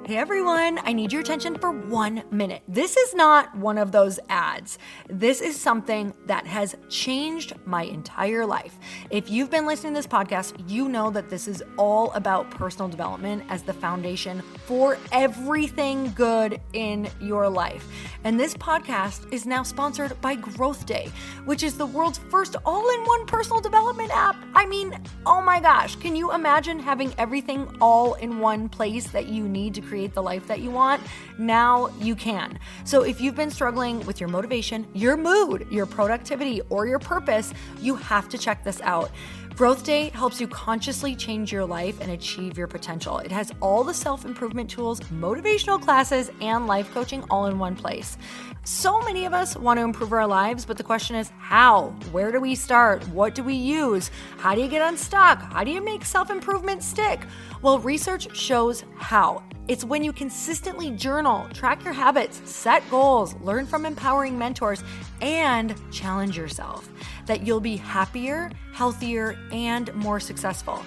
Hey everyone, I need your attention for 1 minute. This is not one of those ads. This is something that has changed my entire life. If you've been listening to this podcast, you know that this is all about personal development as the foundation for everything good in your life. And this podcast is now sponsored by Growth Day, which is the world's first all-in-one personal development app. I mean, oh my gosh, can you imagine having everything all in one place that you need to create the life that you want? Now you can. So if you've been struggling with your motivation, your mood, your productivity, or your purpose, you have to check this out. Growth Day helps you consciously change your life and achieve your potential. It has all the self-improvement tools, motivational classes, and life coaching all in one place. So many of us want to improve our lives, but the question is how? Where do we start? What do we use? How do you get unstuck? How do you make self-improvement stick? Well, research shows how. It's when you consistently journal, track your habits, set goals, learn from empowering mentors, and challenge yourself that you'll be happier, healthier, and more successful.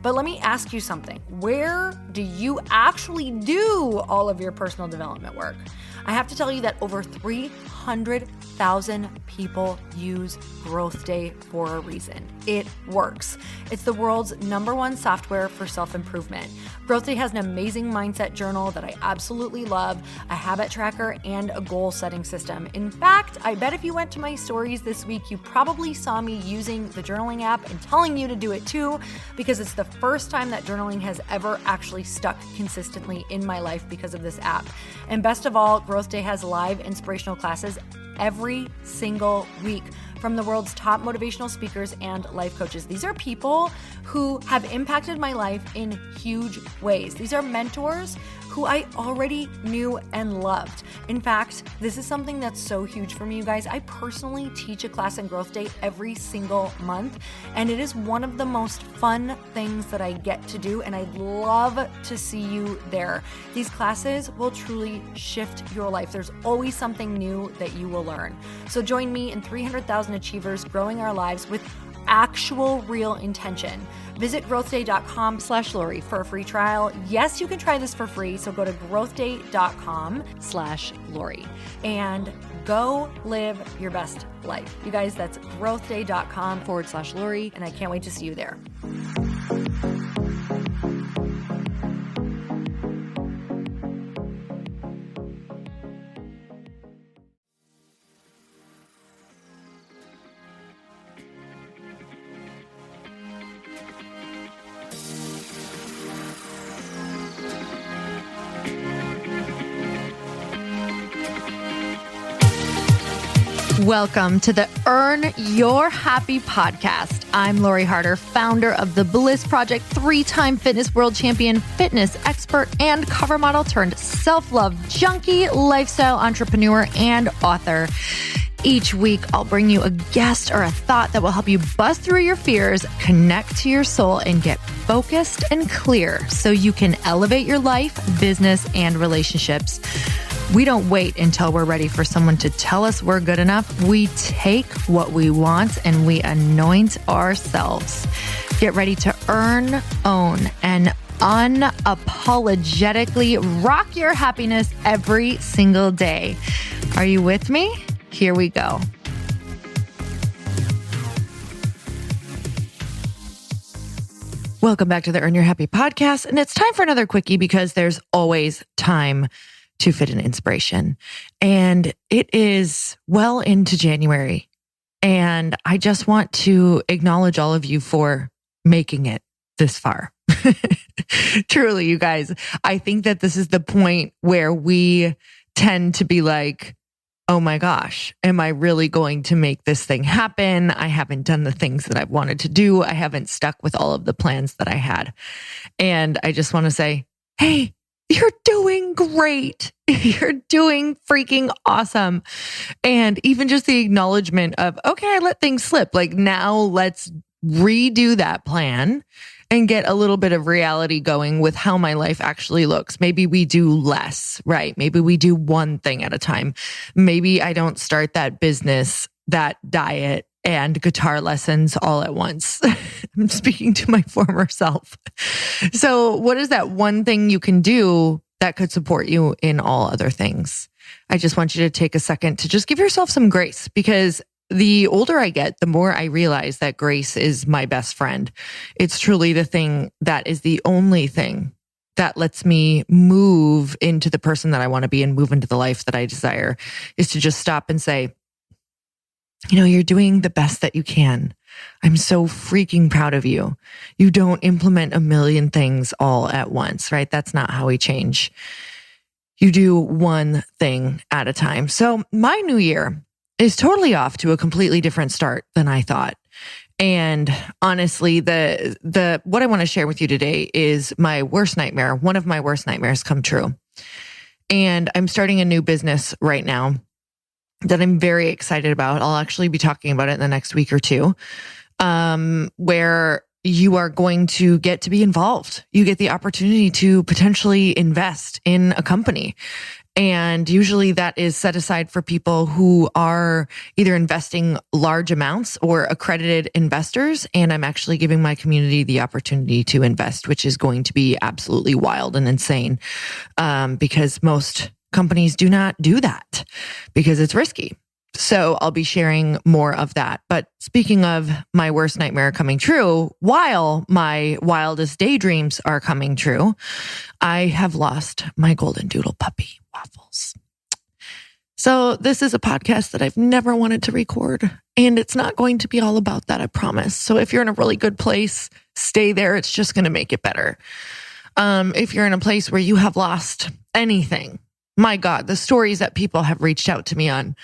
But let me ask you something. Where do you actually do all of your personal development work? I have to tell you that over 300,000 people use Growth Day for a reason. It works. It's the world's #1 software for self-improvement. Growth Day has an amazing mindset journal that I absolutely love, a habit tracker, and a goal-setting system. In fact, I bet if you went to my stories this week, you probably saw me using the journaling app and telling you to do it too, because it's the first time that journaling has ever actually stuck consistently in my life because of this app. And best of all, Growth Day has live inspirational classes every single week from the world's top motivational speakers and life coaches. These are people who have impacted my life in huge ways. These are mentors who I already knew and loved. In fact, this is something that's so huge for me, you guys. I personally teach a class in Growth Day every single month, and it is one of the most fun things that I get to do, and I'd love to see you there. These classes will truly shift your life. There's always something new that you will learn. So join me and 300,000 achievers growing our lives with actual real intention. Visit growthday.com/Lori for a free trial. Yes, you can try this for free. So go to growthday.com/Lori and go live your best life. You guys, that's growthday.com/Lori. And I can't wait to see you there. Welcome to the Earn Your Happy podcast. I'm Lori Harder, founder of The Bliss Project, 3-time fitness world champion, fitness expert, and cover model turned self-love junkie, lifestyle entrepreneur, and author. Each week, I'll bring you a guest or a thought that will help you bust through your fears, connect to your soul, and get focused and clear so you can elevate your life, business, and relationships. We don't wait until we're ready for someone to tell us we're good enough. We take what we want and we anoint ourselves. Get ready to earn, own, and unapologetically rock your happiness every single day. Are you with me? Here we go. Welcome back to the Earn Your Happy podcast. And it's time for another quickie because there's always time to fit an inspiration. And it is well into January. And I just want to acknowledge all of you for making it this far. Truly, you guys, I think that this is the point where we tend to be like, oh my gosh, am I really going to make this thing happen? I haven't done the things that I've wanted to do. I haven't stuck with all of the plans that I had. And I just want to say, hey, you're doing great. You're doing freaking awesome. And even just the acknowledgement of, okay, I let things slip. Like now let's redo that plan and get a little bit of reality going with how my life actually looks. Maybe we do less, right? Maybe we do one thing at a time. Maybe I don't start that business, that diet, and guitar lessons all at once. I'm speaking to my former self. So what is that one thing you can do that could support you in all other things. I just want you to take a second to just give yourself some grace, because the older I get, the more I realize that grace is my best friend. It's truly the thing that is the only thing that lets me move into the person that I want to be and move into the life that I desire, is to just stop and say, you're doing the best that you can. I'm so freaking proud of you. You don't implement a million things all at once, right? That's not how we change. You do one thing at a time. So my new year is totally off to a completely different start than I thought. And honestly, the what I want to share with you today is my worst nightmare. One of my worst nightmares come true. And I'm starting a new business right now that I'm very excited about. I'll actually be talking about it in the next week or two, where you are going to get to be involved. You get the opportunity to potentially invest in a company. And usually that is set aside for people who are either investing large amounts or accredited investors. And I'm actually giving my community the opportunity to invest, which is going to be absolutely wild and insane, because most companies do not do that because it's risky. So I'll be sharing more of that. But speaking of my worst nightmare coming true, while my wildest daydreams are coming true, I have lost my golden doodle puppy, Waffles. So this is a podcast that I've never wanted to record, and it's not going to be all about that, I promise. So if you're in a really good place, stay there. It's just going to make it better. If you're in a place where you have lost anything, my God, the stories that people have reached out to me on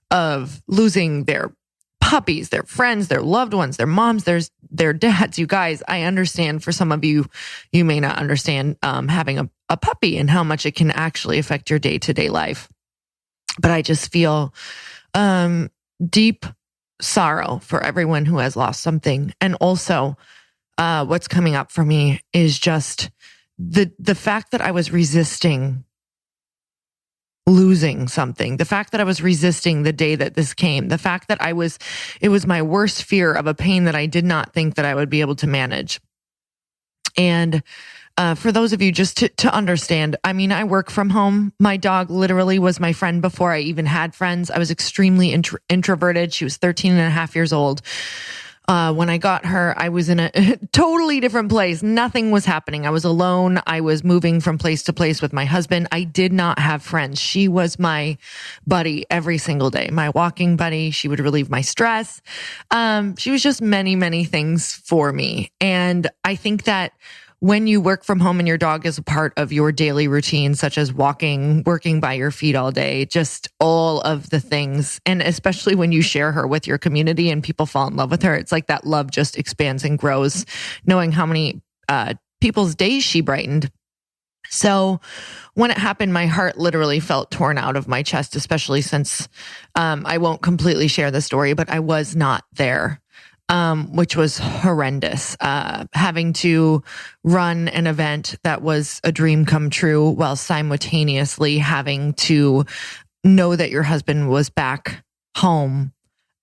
of losing their puppies, their friends, their loved ones, their moms, their dads. You guys, I understand for some of you, you may not understand having a puppy and how much it can actually affect your day-to-day life. But I just feel deep sorrow for everyone who has lost something. And also what's coming up for me is just the fact that I was resisting losing something, the fact that I was resisting the day that this came, the fact that it was my worst fear of a pain that I did not think that I would be able to manage. And for those of you, just to understand, I mean, I work from home. My dog literally was my friend before I even had friends. I was extremely introverted. She was 13 and a half years old. When I got her, I was in a totally different place. Nothing was happening. I was alone. I was moving from place to place with my husband. I did not have friends. She was my buddy every single day, my walking buddy. She would relieve my stress. She was just many, many things for me. And I think that when you work from home and your dog is a part of your daily routine, such as walking, working by your feet all day, just all of the things, and especially when you share her with your community and people fall in love with her, it's like that love just expands and grows, knowing how many people's days she brightened. So when it happened, my heart literally felt torn out of my chest, especially since I won't completely share the story, but I was not there. Which was horrendous. Having to run an event that was a dream come true while simultaneously having to know that your husband was back home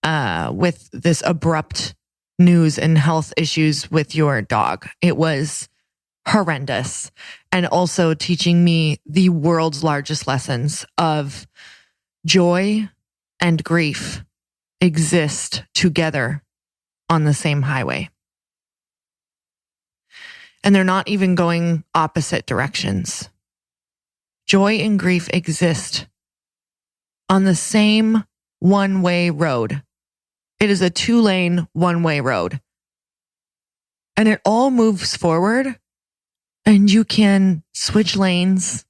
with this abrupt news and health issues with your dog. It was horrendous. And also teaching me the world's largest lessons of joy and grief exist together on the same highway. And they're not even going opposite directions. Joy and grief exist on the same one-way road. It is a 2-lane, one-way road. And it all moves forward, and you can switch lanes.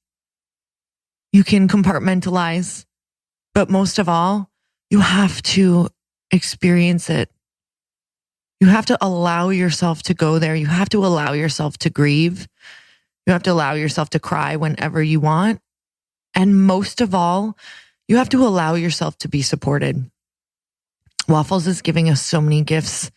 You can compartmentalize. But most of all, you have to experience it. You have to allow yourself to go there. You have to allow yourself to grieve. You have to allow yourself to cry whenever you want. And most of all, you have to allow yourself to be supported. Waffles is giving us so many gifts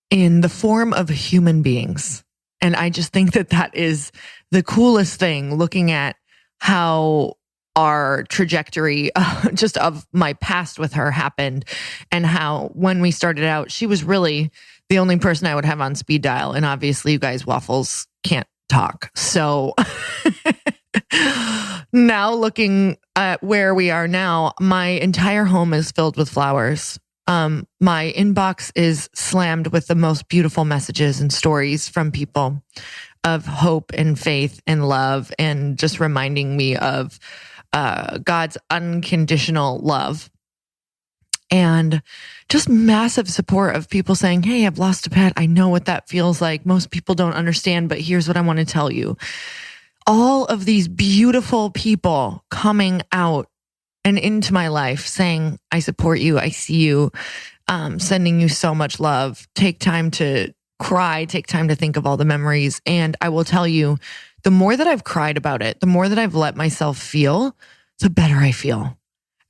in the form of human beings. And I just think that that is the coolest thing, looking at how our trajectory just of my past with her happened, and how when we started out, she was really the only person I would have on speed dial. And obviously you guys, Waffles can't talk. So now looking at where we are now, my entire home is filled with flowers. My inbox is slammed with the most beautiful messages and stories from people of hope and faith and love, and just reminding me of God's unconditional love. And just massive support of people saying, hey, I've lost a pet. I know what that feels like. Most people don't understand, but here's what I want to tell you. All of these beautiful people coming out and into my life saying, I support you. I see you, sending you so much love. Take time to cry, take time to think of all the memories. And I will tell you, the more that I've cried about it, the more that I've let myself feel, the better I feel.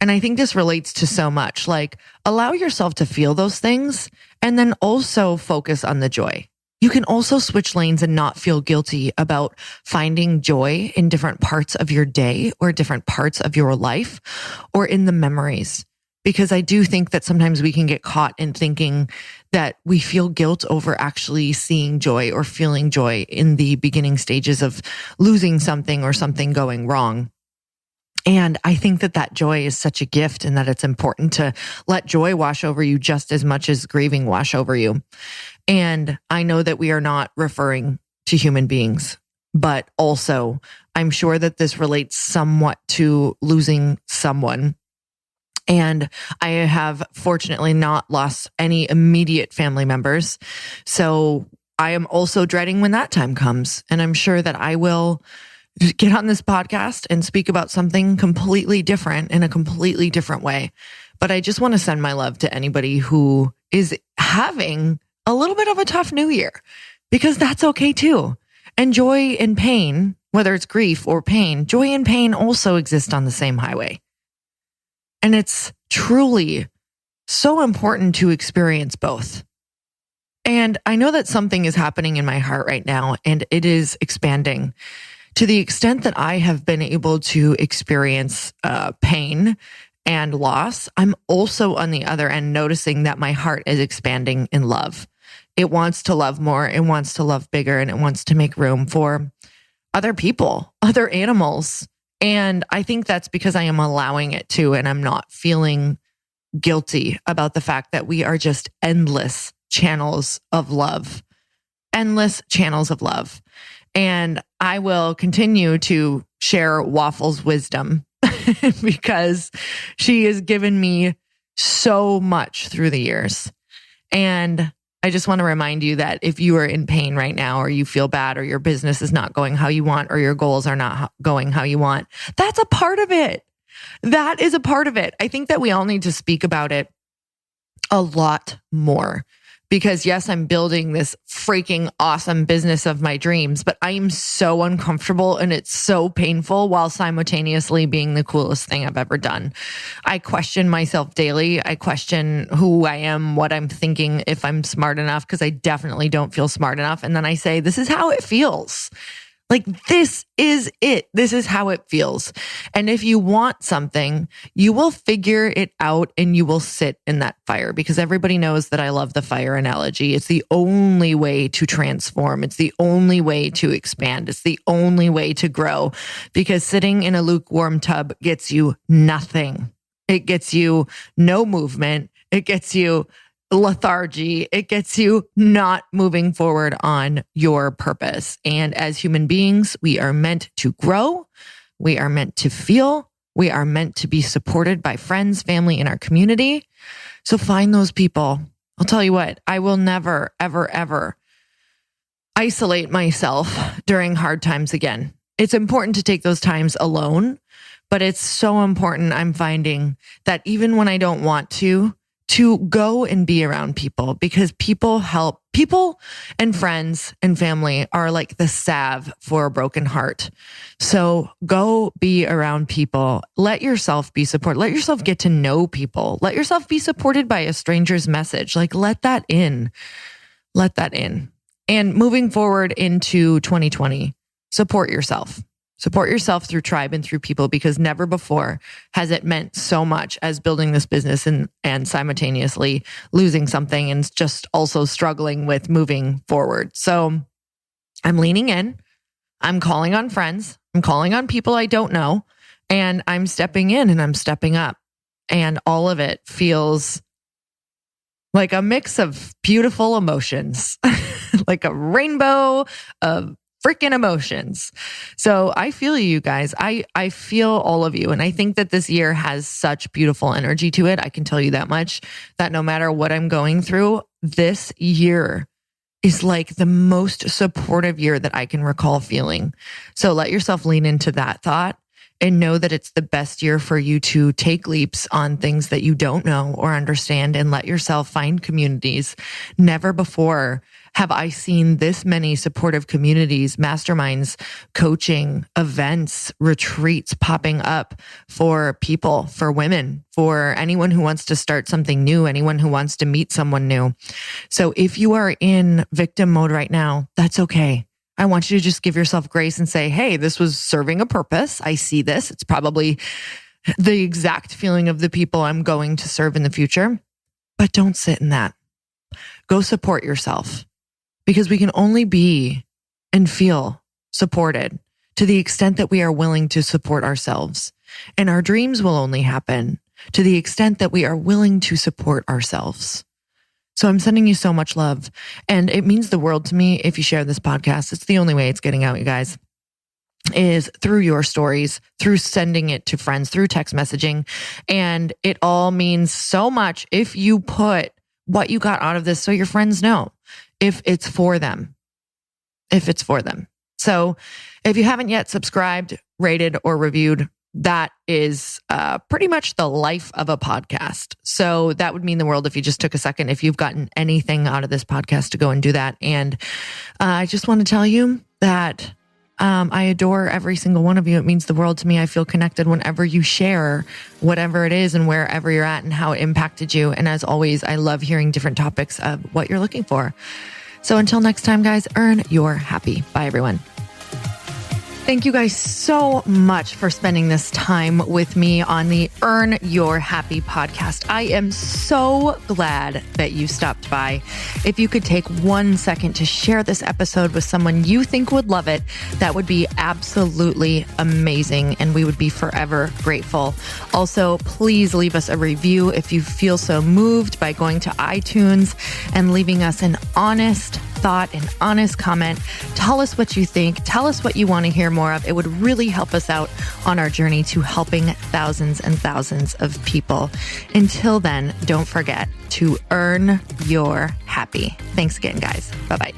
And I think this relates to so much. Like, allow yourself to feel those things and then also focus on the joy. You can also switch lanes and not feel guilty about finding joy in different parts of your day or different parts of your life or in the memories. Because I do think that sometimes we can get caught in thinking that we feel guilt over actually seeing joy or feeling joy in the beginning stages of losing something or something going wrong. And I think that that joy is such a gift, and that it's important to let joy wash over you just as much as grieving wash over you. And I know that we are not referring to human beings, but also I'm sure that this relates somewhat to losing someone. And I have fortunately not lost any immediate family members. So I am also dreading when that time comes. And I'm sure that I will get on this podcast and speak about something completely different in a completely different way. But I just want to send my love to anybody who is having a little bit of a tough new year, because that's okay too. And joy and pain, whether it's grief or pain, joy and pain also exist on the same highway. And it's truly so important to experience both. And I know that something is happening in my heart right now, and it is expanding. To the extent that I have been able to experience pain and loss, I'm also on the other end noticing that my heart is expanding in love. It wants to love more, it wants to love bigger, and it wants to make room for other people, other animals. And I think that's because I am allowing it to, and I'm not feeling guilty about the fact that we are just endless channels of love. Endless channels of love. And I will continue to share Waffles' wisdom because she has given me so much through the years. And I just want to remind you that if you are in pain right now, or you feel bad, or your business is not going how you want, or your goals are not going how you want, that's a part of it. That is a part of it. I think that we all need to speak about it a lot more. Because yes, I'm building this freaking awesome business of my dreams, but I am so uncomfortable and it's so painful while simultaneously being the coolest thing I've ever done. I question myself daily. I question who I am, what I'm thinking, if I'm smart enough, because I definitely don't feel smart enough. And then I say, this is how it feels. Like, this is it. This is how it feels. And if you want something, you will figure it out and you will sit in that fire, because everybody knows that I love the fire analogy. It's the only way to transform. It's the only way to expand. It's the only way to grow, because sitting in a lukewarm tub gets you nothing. It gets you no movement. It gets you lethargy. It gets you not moving forward on your purpose. And as human beings, we are meant to grow. We are meant to feel. We are meant to be supported by friends, family, in our community. So find those people. I'll tell you what, I will never, ever, ever isolate myself during hard times again. It's important to take those times alone, but it's so important, I'm finding, that even when I don't want to go and be around people, because people help. People and friends and family are like the salve for a broken heart. So go be around people. Let yourself be supported. Let yourself get to know people. Let yourself be supported by a stranger's message. Like, let that in. Let that in. And moving forward into 2020, support yourself. Support yourself through tribe and through people, because never before has it meant so much as building this business and simultaneously losing something and just also struggling with moving forward. So I'm leaning in. I'm calling on friends. I'm calling on people I don't know, and I'm stepping in and I'm stepping up. And all of it feels like a mix of beautiful emotions, like a rainbow of freaking emotions. So I feel you guys. I feel all of you. And I think that this year has such beautiful energy to it. I can tell you that much, that no matter what I'm going through, this year is like the most supportive year that I can recall feeling. So let yourself lean into that thought and know that it's the best year for you to take leaps on things that you don't know or understand, and let yourself find communities. Never before have I seen this many supportive communities, masterminds, coaching, events, retreats popping up for people, for women, for anyone who wants to start something new, anyone who wants to meet someone new. So if you are in victim mode right now, that's okay. I want you to just give yourself grace and say, hey, this was serving a purpose. I see this. It's probably the exact feeling of the people I'm going to serve in the future. But don't sit in that. Go support yourself, because we can only be and feel supported to the extent that we are willing to support ourselves. And our dreams will only happen to the extent that we are willing to support ourselves. So I'm sending you so much love, and it means the world to me if you share this podcast. It's the only way it's getting out, you guys, is through your stories, through sending it to friends, through text messaging. And it all means so much if you put what you got out of this so your friends know if it's for them, So if you haven't yet subscribed, rated, or reviewed, that is pretty much the life of a podcast. So that would mean the world if you just took a second, if you've gotten anything out of this podcast, to go and do that. And I just want to tell you that I adore every single one of you. It means the world to me. I feel connected whenever you share whatever it is and wherever you're at and how it impacted you. And as always, I love hearing different topics of what you're looking for. So until next time, guys, earn your happy. Bye, everyone. Thank you guys so much for spending this time with me on the Earn Your Happy podcast. I am so glad that you stopped by. If you could take 1 second to share this episode with someone you think would love it, that would be absolutely amazing, and we would be forever grateful. Also, please leave us a review if you feel so moved by going to iTunes and leaving us an honest thought, an honest comment. Tell us what you think. Tell us what you want to hear more of. It would really help us out on our journey to helping thousands and thousands of people. Until then, don't forget to earn your happy. Thanks again, guys. Bye-bye.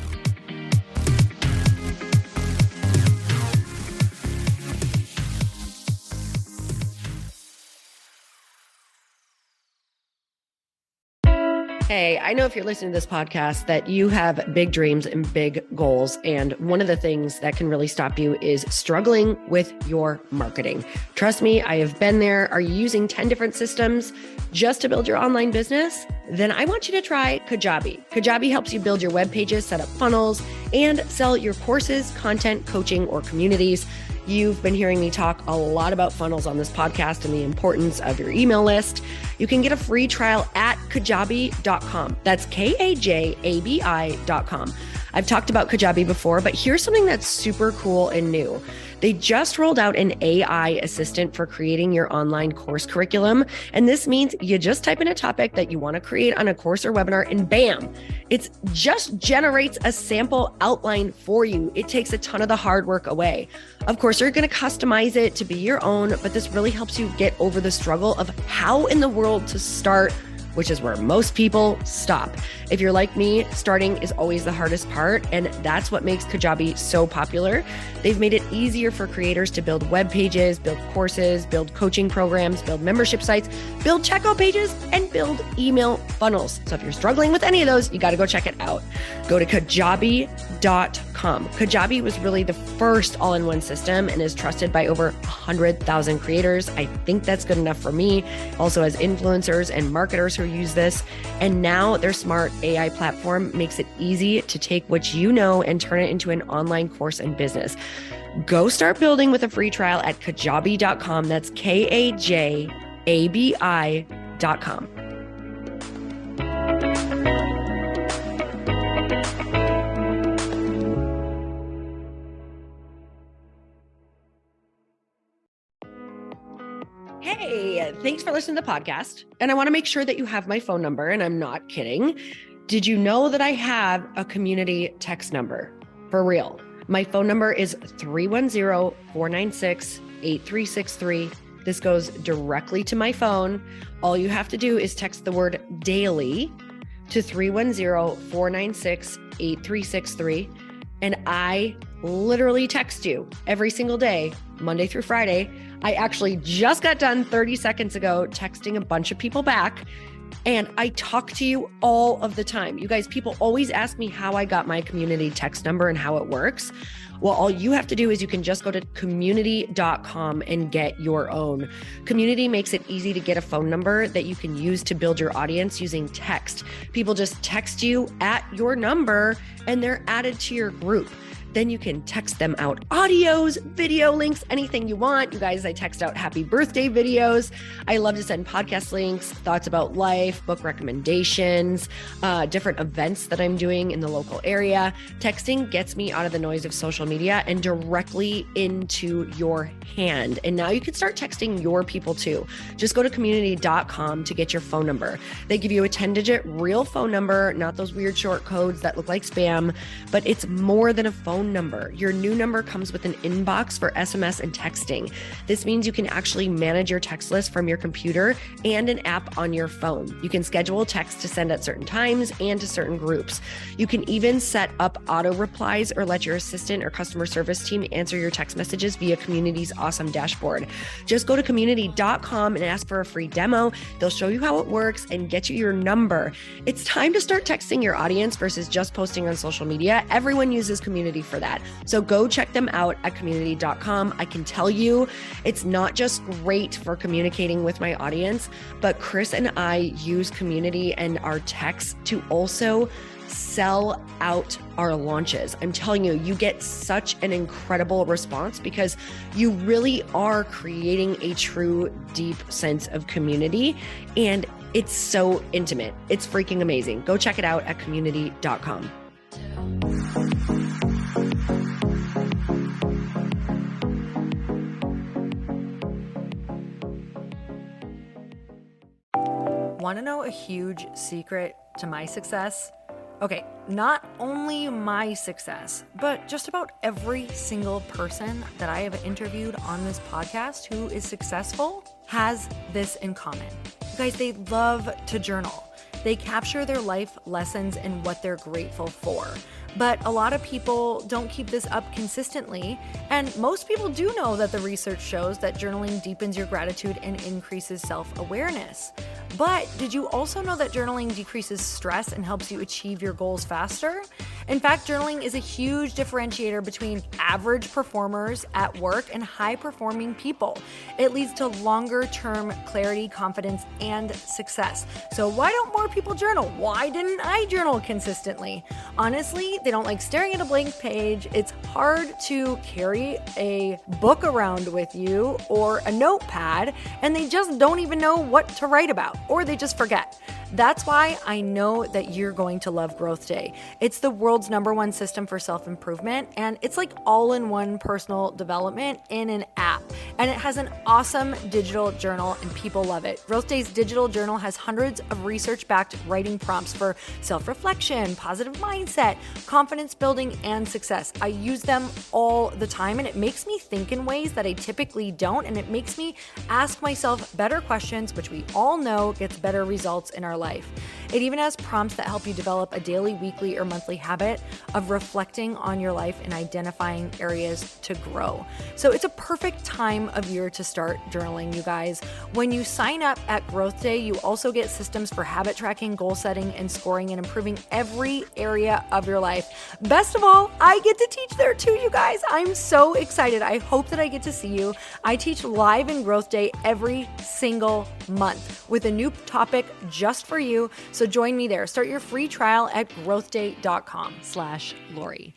Hey, I know if you're listening to this podcast that you have big dreams and big goals. And one of the things that can really stop you is struggling with your marketing. Trust me, I have been there. Are you using 10 different systems just to build your online business? Then I want you to try Kajabi. Kajabi helps you build your web pages, set up funnels, and sell your courses, content, coaching, or communities. You've been hearing me talk a lot about funnels on this podcast and the importance of your email list. You can get a free trial at kajabi.com. That's Kajabi.com. I've talked about Kajabi before, but here's something that's super cool and new. They just rolled out an AI assistant for creating your online course curriculum. And this means you just type in a topic that you want to create on a course or webinar, and bam, it just generates a sample outline for you. It takes a ton of the hard work away. Of course, you're going to customize it to be your own, but this really helps you get over the struggle of how in the world to start, which is where most people stop. If you're like me, starting is always the hardest part, and that's what makes Kajabi so popular. They've made it easier for creators to build web pages, build courses, build coaching programs, build membership sites, build checkout pages, and build email funnels. So if you're struggling with any of those, you got to go check it out. Go to Kajabi.com. Kajabi was really the first all-in-one system and is trusted by over 100,000 creators. I think that's good enough for me. Also has influencers and marketers who use this. And now their smart AI platform makes it easy to take what you know and turn it into an online course and business. Go start building with a free trial at Kajabi.com. That's Kajabi.com. Hey, thanks for listening to the podcast. And I want to make sure that you have my phone number, and I'm not kidding. Did you know that I have a community text number? For real. My phone number is 310-496-8363. This goes directly to my phone. All you have to do is text the word daily to 310-496-8363. And I literally text you every single day, Monday through Friday. I actually just got done 30 seconds ago texting a bunch of people back, and I talk to you all of the time. You guys, people always ask me how I got my community text number and how it works. Well, all you have to do is you can just go to community.com and get your own. Community makes it easy to get a phone number that you can use to build your audience using text. People just text you at your number and they're added to your group. Then you can text them out audios, video links, anything you want. You guys, I text out happy birthday videos. I love to send podcast links, thoughts about life, book recommendations, different events that I'm doing in the local area. Texting gets me out of the noise of social media and directly into your hand. And now you can start texting your people too. Just go to community.com to get your phone number. They give you a 10-digit real phone number, not those weird short codes that look like spam, but it's more than a phone number. Your new number comes with an inbox for SMS and texting. This means you can actually manage your text list from your computer and an app on your phone. You can schedule text to send at certain times and to certain groups. You can even set up auto replies or let your assistant or customer service team answer your text messages via Community's awesome dashboard. Just go to community.com and ask for a free demo. They'll show you how it works and get you your number. It's time to start texting your audience versus just posting on social media. Everyone uses Community for that. So go check them out at community.com. I can tell you it's not just great for communicating with my audience, but Chris and I use Community and our texts to also sell out our launches. I'm telling you, you get such an incredible response because you really are creating a true, deep sense of community. And it's so intimate. It's freaking amazing. Go check it out at community.com. Want to know a huge secret to my success? Okay, not only my success, but just about every single person that I have interviewed on this podcast who is successful has this in common. You guys, they love to journal. They capture their life lessons and what they're grateful for. But a lot of people don't keep this up consistently. And most people do know that the research shows that journaling deepens your gratitude and increases self-awareness. But did you also know that journaling decreases stress and helps you achieve your goals faster? In fact, journaling is a huge differentiator between average performers at work and high-performing people. It leads to longer-term clarity, confidence, and success. So why don't more people journal? Why didn't I journal consistently? Honestly, they don't like staring at a blank page. It's hard to carry a book around with you or a notepad, and they just don't even know what to write about, or they just forget. That's why I know that you're going to love Growth Day. It's the world's #1 system for self-improvement, and it's like all-in-one personal development in an app. And it has an awesome digital journal, and people love it. Growth Day's digital journal has hundreds of research-backed writing prompts for self-reflection, positive mindset, confidence building, and success. I use them all the time, and it makes me think in ways that I typically don't, and it makes me ask myself better questions, which we all know gets better results in our life. It even has prompts that help you develop a daily, weekly, or monthly habit of reflecting on your life and identifying areas to grow. So it's a perfect time of year to start journaling, you guys. When you sign up at Growth Day, you also get systems for habit tracking, goal setting, and scoring, and improving every area of your life. Best of all, I get to teach there too, you guys. I'm so excited. I hope that I get to see you. I teach live in Growth Day every single month with a new topic just for you. So join me there. Start your free trial at growthday.com/Lori.